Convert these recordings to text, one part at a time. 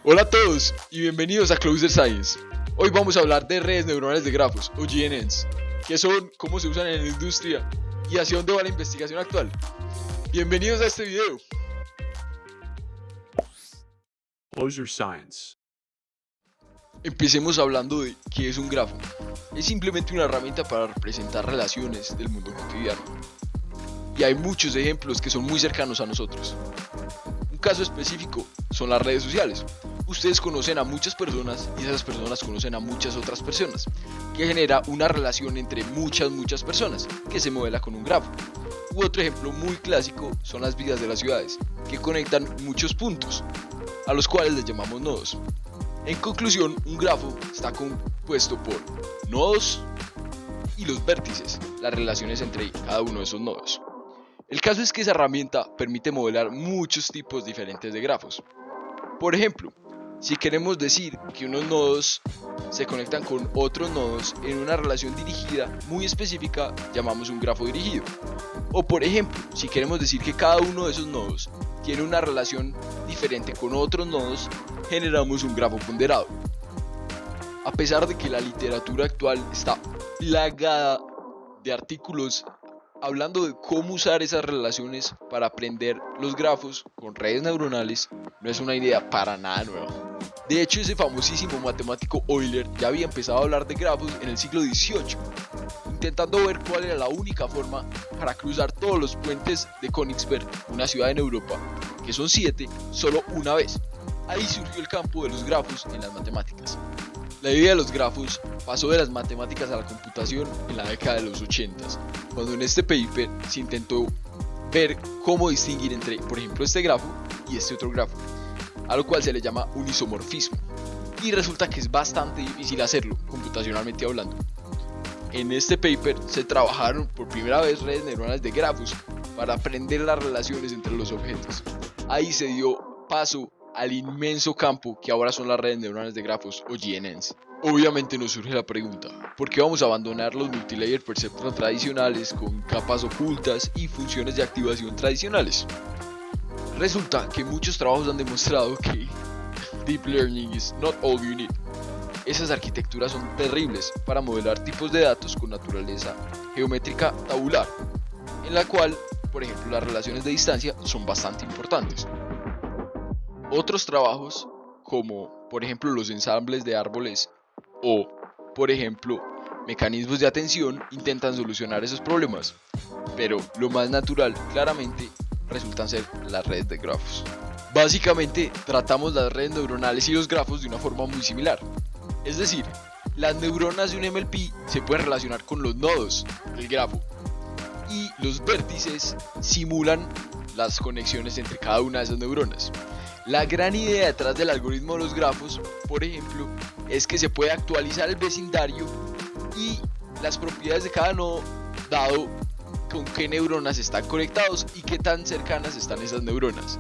Hola a todos y bienvenidos a Closer Science. Hoy vamos a hablar de redes neuronales de grafos o GNNs, qué son, cómo se usan en la industria y hacia dónde va la investigación actual. Bienvenidos a este video. Closer Science. Empecemos hablando de qué es un grafo. Es simplemente una herramienta para representar relaciones del mundo cotidiano. Y hay muchos ejemplos que son muy cercanos a nosotros. Un caso específico son las redes sociales. Ustedes conocen a muchas personas y esas personas conocen a muchas otras personas, que genera una relación entre muchas personas, que se modela con un grafo. U otro ejemplo muy clásico son las vías de las ciudades, que conectan muchos puntos, a los cuales les llamamos nodos. En conclusión, un grafo está compuesto por nodos y los vértices, las relaciones entre cada uno de esos nodos. El caso es que esa herramienta permite modelar muchos tipos diferentes de grafos. Por ejemplo, si queremos decir que unos nodos se conectan con otros nodos en una relación dirigida muy específica, llamamos un grafo dirigido. O por ejemplo, si queremos decir que cada uno de esos nodos tiene una relación diferente con otros nodos, generamos un grafo ponderado. A pesar de que la literatura actual está plagada de artículos hablando de cómo usar esas relaciones para aprender los grafos con redes neuronales, no es una idea para nada nueva. De hecho, ese famosísimo matemático Euler ya había empezado a hablar de grafos en el siglo XVIII, intentando ver cuál era la única forma para cruzar todos los puentes de Königsberg, una ciudad en Europa, que son 7, solo una vez. Ahí surgió el campo de los grafos en las matemáticas. La idea de los grafos pasó de las matemáticas a la computación en la década de los 80, cuando en este paper se intentó ver cómo distinguir entre, por ejemplo, este grafo y este otro grafo, a lo cual se le llama un isomorfismo, y resulta que es bastante difícil hacerlo, computacionalmente hablando. En este paper se trabajaron por primera vez redes neuronales de grafos para aprender las relaciones entre los objetos. Ahí se dio paso al inmenso campo que ahora son las redes neuronales de grafos o GNNs. Obviamente nos surge la pregunta, ¿por qué vamos a abandonar los multilayer perceptron tradicionales con capas ocultas y funciones de activación tradicionales? Resulta que muchos trabajos han demostrado que Deep Learning is not all you need. Esas arquitecturas son terribles para modelar tipos de datos con naturaleza geométrica tabular, en la cual, por ejemplo, las relaciones de distancia son bastante importantes. Otros trabajos, como por ejemplo los ensambles de árboles o, por ejemplo, mecanismos de atención, intentan solucionar esos problemas, pero lo más natural, claramente, resultan ser las redes de grafos. Básicamente, tratamos las redes neuronales y los grafos de una forma muy similar. Es decir, las neuronas de un MLP se pueden relacionar con los nodos del grafo y los vértices simulan las conexiones entre cada una de esas neuronas. La gran idea detrás del algoritmo de los grafos, por ejemplo, es que se puede actualizar el vecindario y las propiedades de cada nodo dado con qué neuronas están conectados y qué tan cercanas están esas neuronas.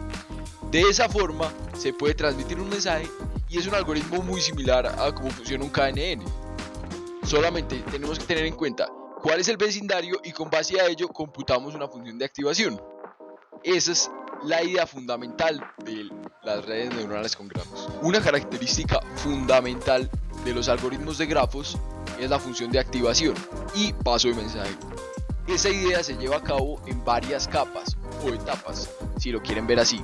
De esa forma se puede transmitir un mensaje y es un algoritmo muy similar a cómo funciona un KNN. Solamente tenemos que tener en cuenta cuál es el vecindario y con base a ello computamos una función de activación. Esa es la idea fundamental de las redes neuronales con grafos. Una característica fundamental de los algoritmos de grafos es la función de activación y paso de mensaje. Esa idea se lleva a cabo en varias capas o etapas, si lo quieren ver así.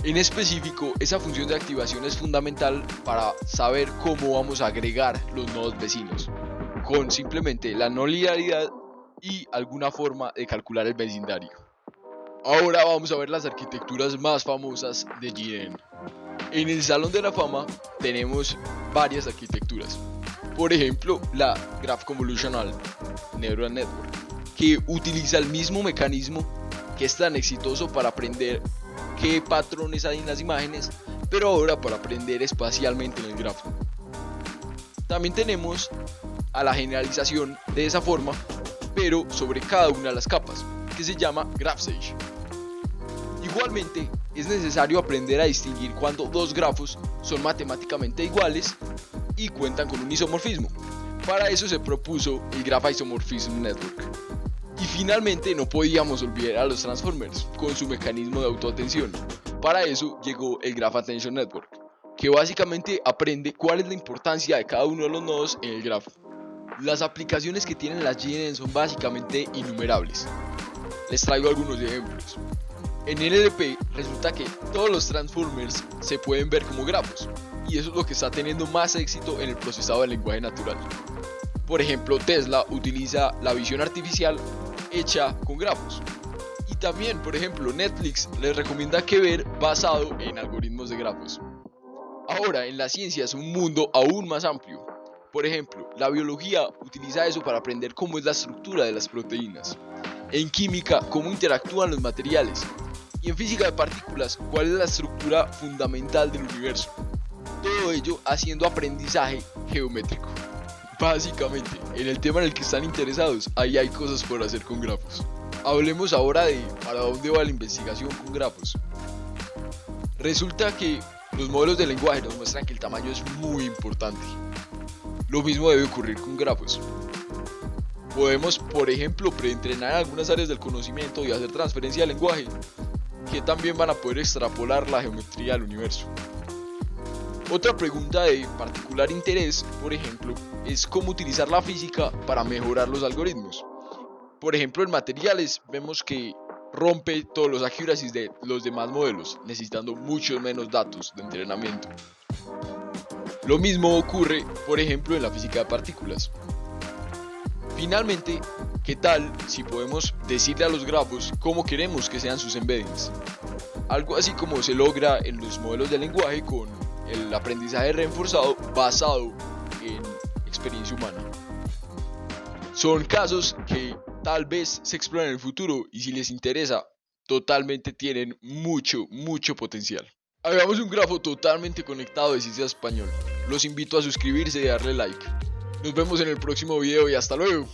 En específico, esa función de activación es fundamental para saber cómo vamos a agregar los nodos vecinos, con simplemente la no linealidad y alguna forma de calcular el vecindario. Ahora vamos a ver las arquitecturas más famosas de GNN. En el Salón de la Fama tenemos varias arquitecturas. Por ejemplo, la Graph Convolutional Neural Network, que utiliza el mismo mecanismo que es tan exitoso para aprender qué patrones hay en las imágenes, pero ahora para aprender espacialmente en el grafo. También tenemos a la generalización de esa forma, pero sobre cada una de las capas, que se llama GraphSage. Igualmente, es necesario aprender a distinguir cuando dos grafos son matemáticamente iguales y cuentan con un isomorfismo. Para eso se propuso el Graph Isomorphism Network. Y finalmente no podíamos olvidar a los Transformers con su mecanismo de autoatención, Para eso llegó el Graph Attention Network, que básicamente aprende cuál es la importancia de cada uno de los nodos en el grafo. Las aplicaciones que tienen las GNN son básicamente innumerables. Les traigo algunos ejemplos. En NLP resulta que todos los transformers se pueden ver como grafos, y eso es lo que está teniendo más éxito en el procesado del lenguaje natural. Por ejemplo, Tesla utiliza la visión artificial hecha con grafos. Y también, por ejemplo, Netflix les recomienda que ver basado en algoritmos de grafos. Ahora, en la ciencia es un mundo aún más amplio. Por ejemplo, la biología utiliza eso para aprender cómo es la estructura de las proteínas. En química, cómo interactúan los materiales. Y en física de partículas, cuál es la estructura fundamental del universo. Todo ello haciendo aprendizaje geométrico. Básicamente, en el tema en el que están interesados, ahí hay cosas por hacer con grafos. Hablemos ahora de para dónde va la investigación con grafos. Resulta que los modelos de lenguaje nos muestran que el tamaño es muy importante. Lo mismo debe ocurrir con grafos. Podemos, por ejemplo, preentrenar algunas áreas del conocimiento y hacer transferencia de lenguaje, que también van a poder extrapolar la geometría del universo. Otra pregunta de particular interés, por ejemplo, es cómo utilizar la física para mejorar los algoritmos. Por ejemplo, en materiales vemos que rompe todos los accuracies de los demás modelos, necesitando muchos menos datos de entrenamiento. Lo mismo ocurre, por ejemplo, en la física de partículas. Finalmente, ¿qué tal si podemos decirle a los grafos cómo queremos que sean sus embeddings? Algo así como se logra en los modelos de lenguaje con el aprendizaje reforzado basado en experiencia humana. Son casos que tal vez se exploren en el futuro y si les interesa, totalmente tienen mucho potencial. Hagamos un grafo totalmente conectado de Ciencia Español. Los invito a suscribirse y darle like. Nos vemos en el próximo video y hasta luego.